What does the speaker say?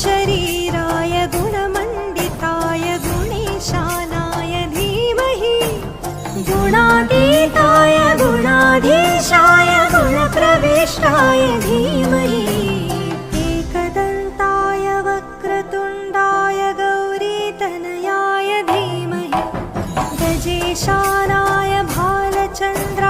शरीराय गुणमण्डिताय गुणेशानाय धीमहि गुणातीताय गुणाधीशाय गुणप्रविष्टाय धीमहि एकदन्ताय वक्रतुण्डाय गौरीतनयाय धीमहि गजेशानाय भालचन्द्राय